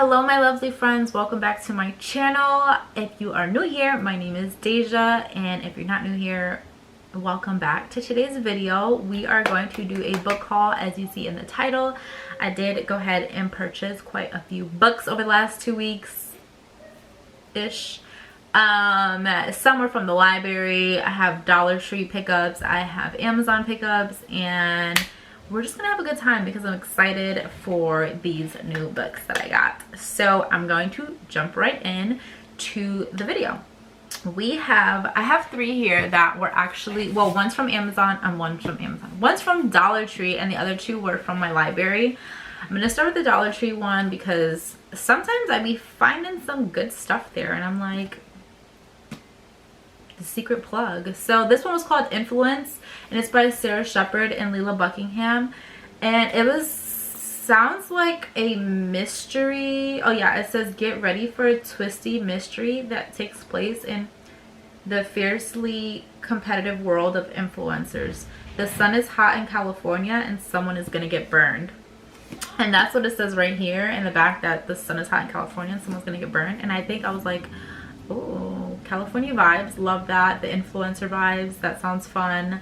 Hello my lovely friends, welcome back to my channel. If you are new here, my name is Deja, and if you're not new here, welcome back. To today's video, we are going to do a book haul. As you see in the title, I did go ahead and purchase quite a few books over the last 2 weeks ish. Some were from the library. I have Dollar Tree pickups, I have Amazon pickups, and we're just gonna have a good time because I'm excited for these new books that I got. So I'm going to jump right in to the video. I have 3 here that were actually, well, one's from Amazon and one's from Dollar Tree, and the other 2 were from my library. I'm gonna start with the Dollar Tree one because sometimes I be finding some good stuff there and I'm like, the secret plug. So this one was called Influence, and it's by Sarah Shepard and Leila Buckingham, and sounds like a mystery. Oh yeah, it says get ready for a twisty mystery that takes place in the fiercely competitive world of influencers. The sun is hot in California and someone is gonna get burned. And that's what it says right here in the back, that the sun is hot in California and someone's gonna get burned. And I think I was like, oh, California vibes, love that. The influencer vibes, that sounds fun.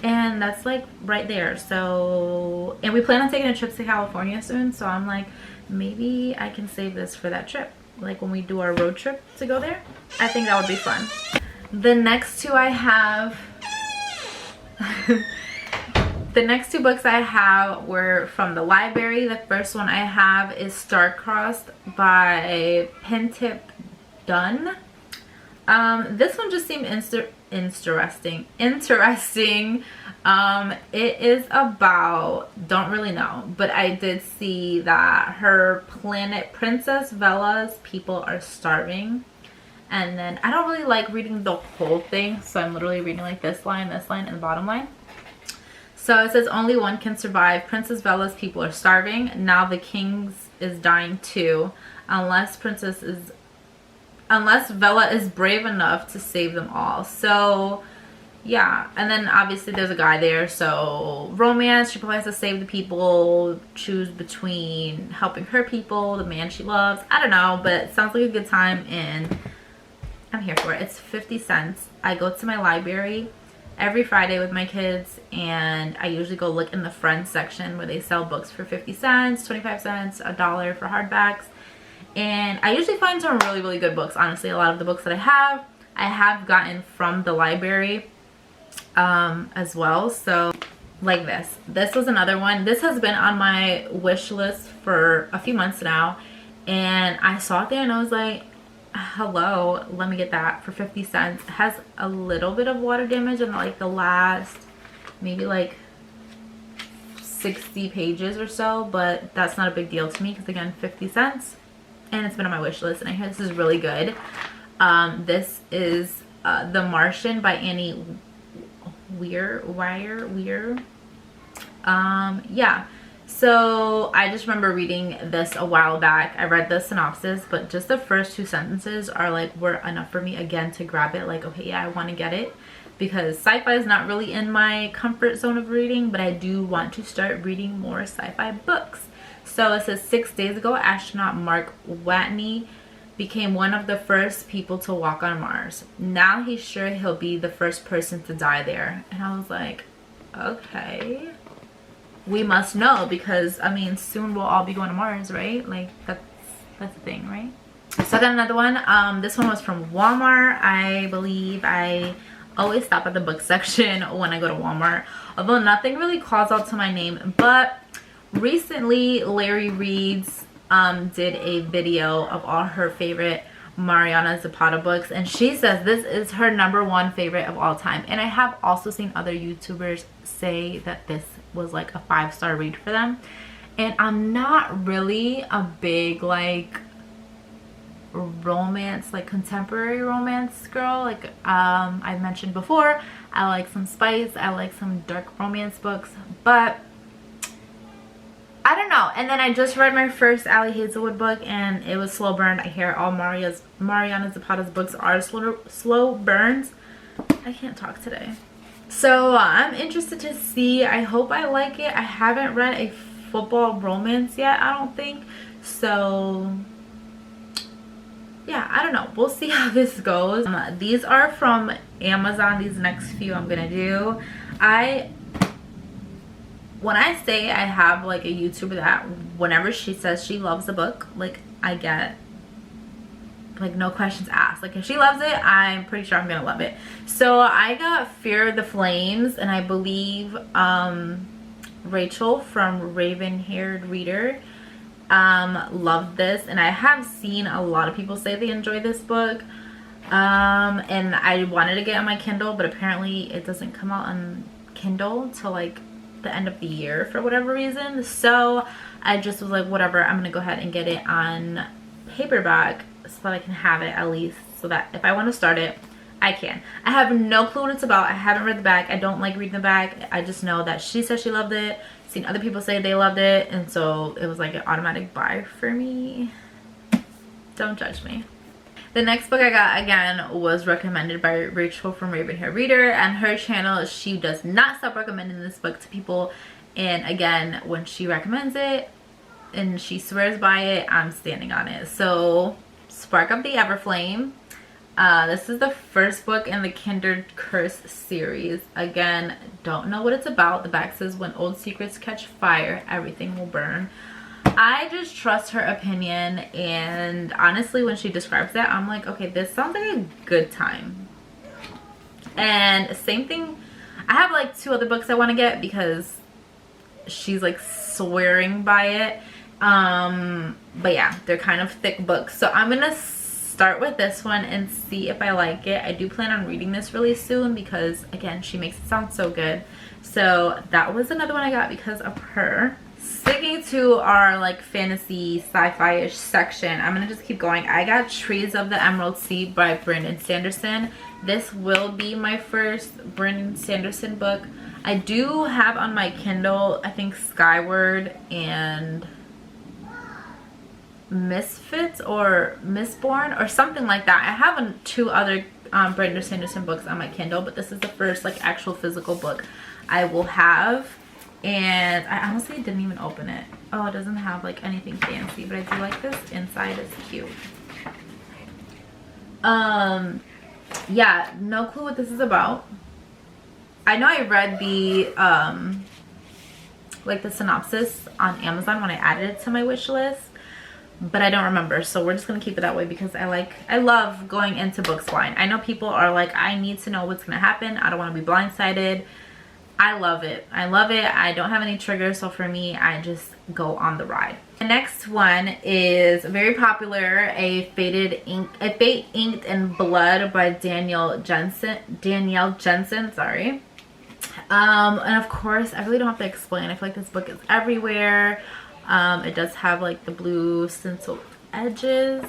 And that's like right there. So, and we plan on taking a trip to California soon, so I'm like, maybe I can save this for that trip, like when we do our road trip to go there. I think that would be fun. The next 2 I have the next 2 books I have were from the library. The first one I have is Star-Crossed by Pentip Dunn. This one just seemed interesting. It is about, don't really know, but I did see that her planet, Princess Vella's people are starving. And then I don't really like reading the whole thing, so I'm literally reading like this line, and the bottom line. So it says only one can survive. Princess Vella's people are starving. Now the king's is dying too, unless Vella is brave enough to save them all. So yeah, and then obviously there's a guy there, so romance. She probably has to save the people, choose between helping her people, the man she loves. I don't know, but it sounds like a good time and I'm here for it. It's 50 cents. I go to my library every Friday with my kids, and I usually go look in the Friends section where they sell books for 50 cents, 25 cents, $1 for hardbacks. And I usually find some really, really good books. Honestly, a lot of the books that I have gotten from the library as well. So like this was another one. This has been on my wish list for a few months now, and I saw it there and I was like, hello, let me get that for 50 cents. It has a little bit of water damage in like the last maybe like 60 pages or so, but that's not a big deal to me because again, 50 cents. And it's been on my wish list, and I hear this is really good. This is The Martian by Annie Weir. Yeah, so I just remember reading this a while back. I read the synopsis, but just the first 2 sentences were enough for me again to grab it. Like, okay, yeah, I want to get it, because sci-fi is not really in my comfort zone of reading, but I do want to start reading more sci-fi books. So it says 6 days ago, astronaut Mark Watney became one of the first people to walk on Mars. Now he's sure he'll be the first person to die there. And I was like, okay, we must know, because I mean, soon we'll all be going to Mars, right? Like that's the thing, right? So I got another one. This one was from Walmart. I believe I always stop at the book section when I go to Walmart, although nothing really calls out to my name. But recently Larry Reed's did a video of all her favorite Mariana Zapata books, and she says this is her #1 favorite of all time. And I have also seen other YouTubers say that this was like a 5-star read for them, and I'm not really a big like romance, like contemporary romance girl. Like I mentioned before, I like some spice, I like some dark romance books, but I don't know. And then I just read my first Ali Hazelwood book, and it was slow burned. I hear all Mariana Zapata's books are slow burns. I can't talk today. So I'm interested to see. I hope I like it. I haven't read a football romance yet, I don't think. So yeah, I don't know, we'll see how this goes. These are from Amazon, these next few I'm gonna do. When I say I have like a YouTuber that whenever she says she loves a book, like I get like no questions asked. Like if she loves it, I'm pretty sure I'm gonna love it. So I got Fear the Flames, and I believe Rachel from Raven Haired Reader loved this, and I have seen a lot of people say they enjoy this book. And I wanted to get it on my Kindle, but apparently it doesn't come out on Kindle till like the end of the year for whatever reason. So I just was like, whatever, I'm gonna go ahead and get it on paperback so that I can have it at least, so that if I want to start it, I can. I have no clue what it's about. I haven't read the back. I don't like reading the back. I just know that she said she loved it, seen other people say they loved it, and so it was like an automatic buy for me. Don't judge me. The next book I got, again, was recommended by Rachel from Raven Hair Reader, and her channel, she does not stop recommending this book to people. And again, when she recommends it and she swears by it, I'm standing on it. So Spark Up the Everflame. This is the first book in the Kindred Curse series. Again, don't know what it's about. The back says, when old secrets catch fire, everything will burn. I just trust her opinion, and honestly when she describes that, I'm like, okay, this sounds like a good time. And same thing, I have like 2 other books I want to get because she's like swearing by it. But yeah, they're kind of thick books, so I'm gonna start with this one and see if I like it. I do plan on reading this really soon because again, she makes it sound so good. So that was another one I got because of her. Sticking to our like fantasy sci-fi-ish section, I'm gonna just keep going. I got Trees of the Emerald Sea by Brandon Sanderson. This will be my first Brandon Sanderson book. I do have on my Kindle, I think, Skyward and Misfits or Mistborn or something like that. I have 2 other Brandon Sanderson books on my Kindle, but this is the first like actual physical book I will have. And I honestly didn't even open it. Oh, it doesn't have like anything fancy, but I do like this inside. It's cute. Yeah, no clue what this is about. I know I read the like the synopsis on Amazon when I added it to my wish list, but I don't remember, so we're just gonna keep it that way because I love going into books blind. I know people are like, I need to know what's gonna happen, I don't want to be blindsided. I love it. I love it. I don't have any triggers, so for me, I just go on the ride. The next one is very popular, A Fate Inked in Blood by Danielle Jensen, sorry. And of course, I really don't have to explain. I feel like this book is everywhere. It does have like the blue stencil edges.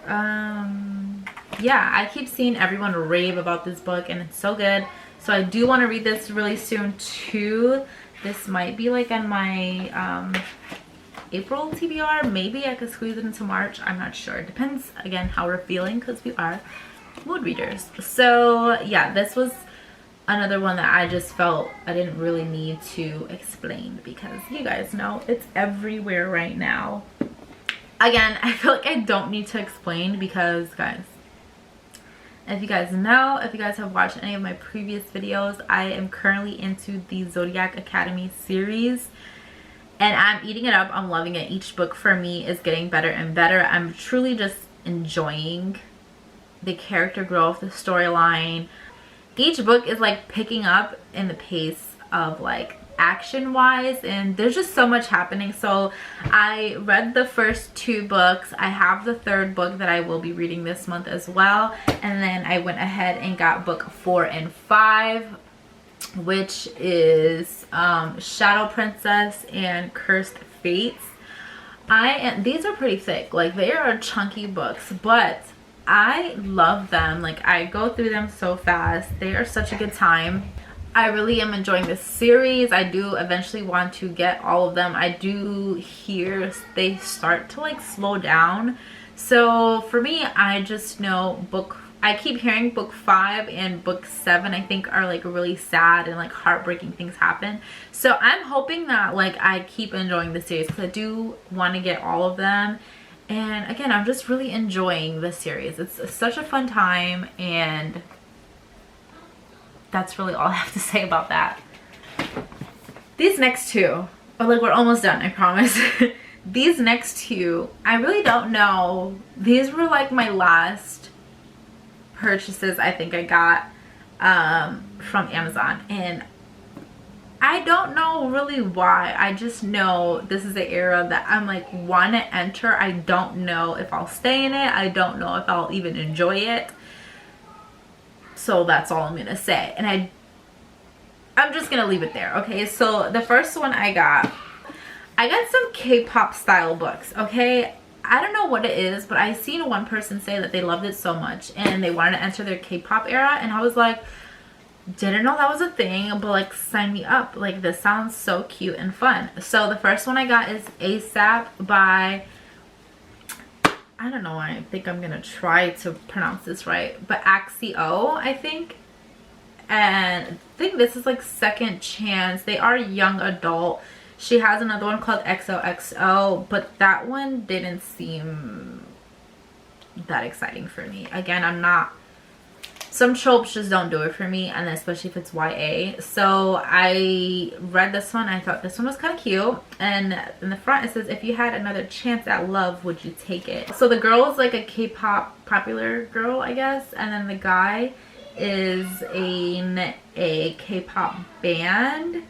Yeah, I keep seeing everyone rave about this book and it's so good. So I do want to read this really soon too. This might be like on my April TBR. Maybe I could squeeze it into March. I'm not sure. It depends, again, how we're feeling because we are mood readers. So yeah, this was another one that I just felt I didn't really need to explain because you guys know it's everywhere right now. Again, I feel like I don't need to explain because, guys, if you guys know, if you guys have watched any of my previous videos, I am currently into the Zodiac Academy series and I'm eating it up. I'm loving it. Each book for me is getting better and better. I'm truly just enjoying the character growth, the storyline. Each book is like picking up in the pace of like action wise, and there's just so much happening. So I read the first 2 books. I have the 3rd book that I will be reading this month as well, and then I went ahead and got book 4 and 5, which is Shadow Princess and Cursed Fates. These are pretty thick, like they are chunky books, but I love them. Like I go through them so fast. They are such a good time. I really am enjoying this series. I do eventually want to get all of them. I do hear they start to like slow down. So for me, I just know I keep hearing book 5 and book 7 I think are like really sad and like heartbreaking things happen. So I'm hoping that like I keep enjoying the series because I do want to get all of them. And again, I'm just really enjoying this series. It's such a fun time, and that's really all I have to say about that. These next two, but like we're almost done, I promise. These next two, I really don't know. These were like my last purchases I think I got from Amazon, and I don't know really why. I just know this is the era that I'm like want to enter. I don't know if I'll stay in it. I don't know if I'll even enjoy it. So that's all I'm gonna say, and I'm just gonna leave it there. Okay, so the first one I got some K-pop style books. Okay, I don't know what it is, but I seen one person say that they loved it so much and they wanted to enter their K-pop era, and I was like, didn't know that was a thing, but like sign me up. Like this sounds so cute and fun. So the first one I got is ASAP by, I don't know, I think I'm gonna try to pronounce this right, but Axio, I think. And I think this is like Second Chance. They are young adult. She has another one called XOXO, but that one didn't seem that exciting for me. Again, I'm not, some tropes just don't do it for me, and especially if it's YA. So I read this one. I thought this one was kind of cute, and in the front it says, if you had another chance at love, would you take it? So the girl is like a K-pop popular girl, I guess, and then the guy is in a K-pop band,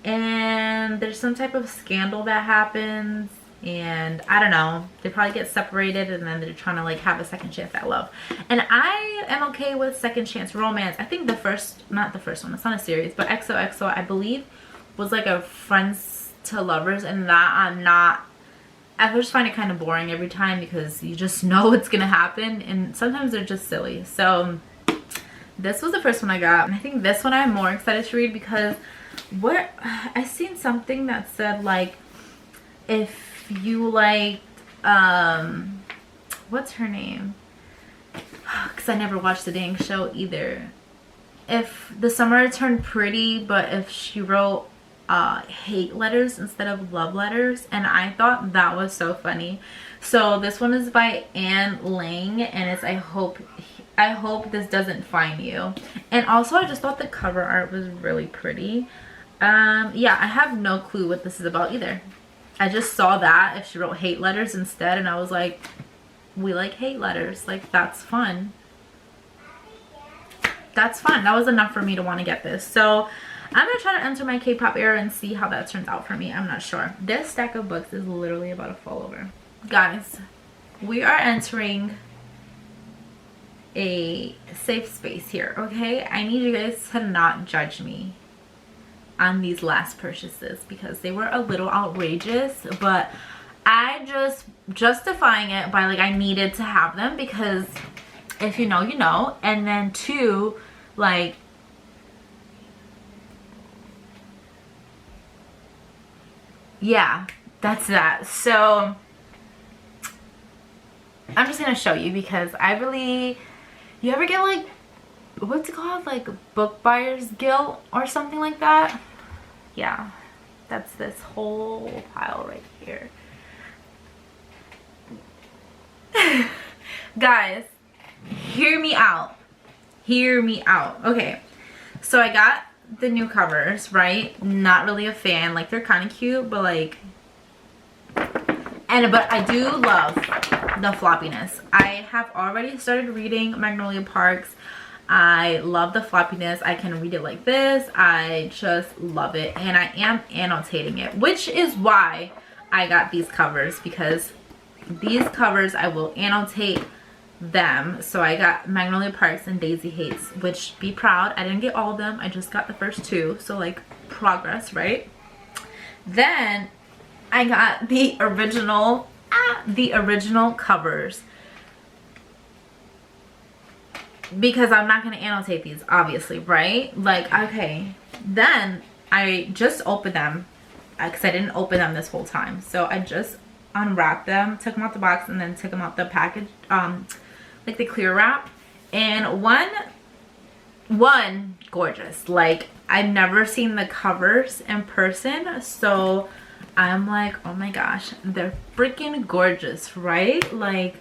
and there's some type of scandal that happens, and I don't know, they probably get separated, and then they're trying to like have a second chance at love. And I am okay with second chance romance. I think the first, not the first one, it's not a series, but XOXO I believe was like a friends to lovers, and that I'm not, I just find it kind of boring every time because you just know what's gonna happen, and sometimes they're just silly. So this was the first one I got, and I think this one I'm more excited to read because what I seen something that said like, if you liked what's her name, because I never watched the dang show either, if the summer turned pretty but if she wrote hate letters instead of love letters, and I thought that was so funny. So this one is by Anne Lang, and it's I hope this doesn't find you. And also I just thought the cover art was really pretty. Yeah, I have no clue what this is about either. I just saw that if she wrote hate letters instead, and I was like, we like hate letters, like that's fun. That's fun. That was enough for me to want to get this. So I'm gonna try to enter my K-pop era and see how that turns out for me. I'm not sure. This stack of books is literally about to fall over. Guys, we are entering a safe space here, okay? I need you guys to not judge me on these last purchases because they were a little outrageous, but I just justifying it by like I needed to have them because if you know, you know. And then two, like, yeah, that's that. So I'm just gonna show you because I really, you ever get like, what's it called, like book buyer's guilt or something like that? Yeah, that's this whole pile right here. Guys, hear me out. Hear me out. Okay, so I got the new covers, right? Not really a fan. Like, they're kind of cute, but like, but I do love the floppiness. I have already started reading Magnolia Parks. I love the floppiness. I can read it like this. I just love it, and I am annotating it, which is why I got these covers, because these covers I will annotate them. So I got Magnolia Parks and Daisy Hates, which, be proud, I didn't get all of them. I just got the first two, so like progress, right? Then I got the original covers, because I'm not going to annotate these, obviously, right? Like, okay, then I just opened them because I didn't open them this whole time. So I just unwrapped them, took them out the box, and then took them out the package, like the clear wrap. And one gorgeous. Like, I've never seen the covers in person, so I'm like, oh my gosh, they're freaking gorgeous, right? Like,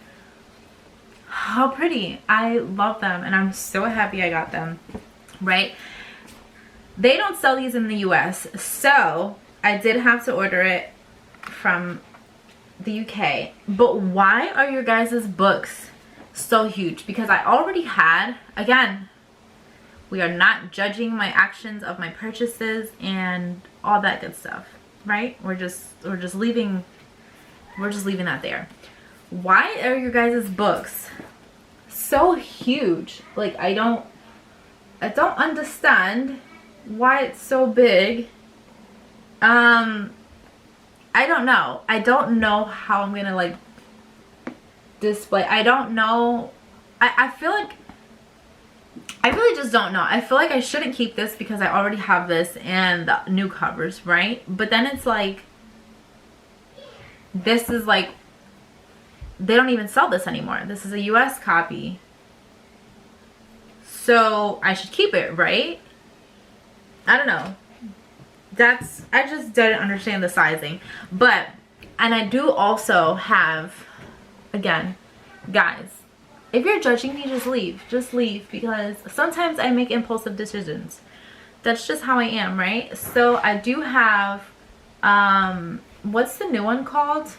how pretty. I love them, and I'm so happy I got them, right? They don't sell these in the US, so I did have to order it from the UK. But why are your guys' books so huge? Because I already had, again, we are not judging my actions of my purchases and all that good stuff, right? We're just leaving that there. Why are your guys' books so huge? Like, I don't understand why it's so big. I don't know. I don't know how I'm gonna like display. I don't know. I feel like I really just don't know. I feel like I shouldn't keep this because I already have this and the new covers, right? But then it's like, this is like, they don't even sell this anymore. This is a US copy. So I should keep it, right? I don't know. I just didn't understand the sizing. But, and I do also have, again, guys, if you're judging me, just leave. Just leave, because sometimes I make impulsive decisions. That's just how I am, right? So I do have, what's the new one called?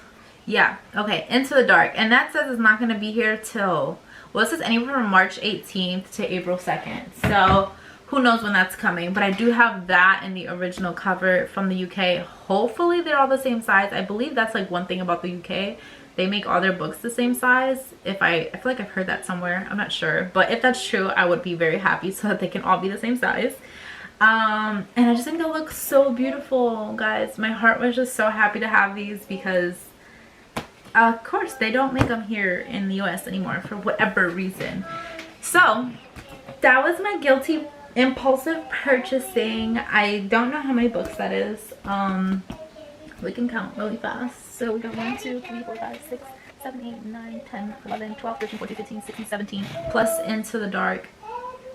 Yeah, okay, Into the Dark. And that says it's not going to be here till, well, it says anywhere from March 18th to April 2nd. So who knows when that's coming. But I do have that in the original cover from the UK. Hopefully they're all the same size. I believe that's like one thing about the UK. They make all their books the same size. I feel like I've heard that somewhere. I'm not sure. But if that's true, I would be very happy so that they can all be the same size. And I just think they look so beautiful, guys. My heart was just so happy to have these because, of course, they don't make them here in the US anymore for whatever reason. So, that was my guilty impulsive purchasing. I don't know how many books that is. We can count really fast. So we got 1, 2, 3, 4, 5, 6, 7, 8, 9, 10, 11, 12, 13, 14, 15, 16, 17. Plus Into the Dark,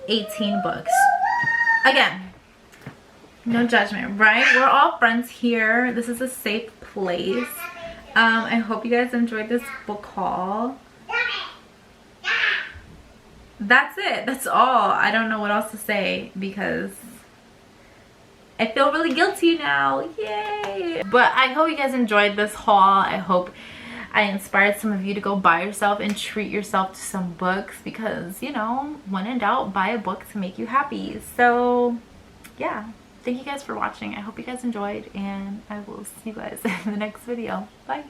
18 books. Again, no judgment, right? We're all friends here. This is a safe place. I hope you guys enjoyed this book haul. That's it. That's all. I don't know what else to say because I feel really guilty now. Yay! But I hope you guys enjoyed this haul. I hope I inspired some of you to go buy yourself and treat yourself to some books because, you know, when in doubt, buy a book to make you happy. So, yeah. Thank you guys for watching. I hope you guys enjoyed, and I will see you guys in the next video. Bye!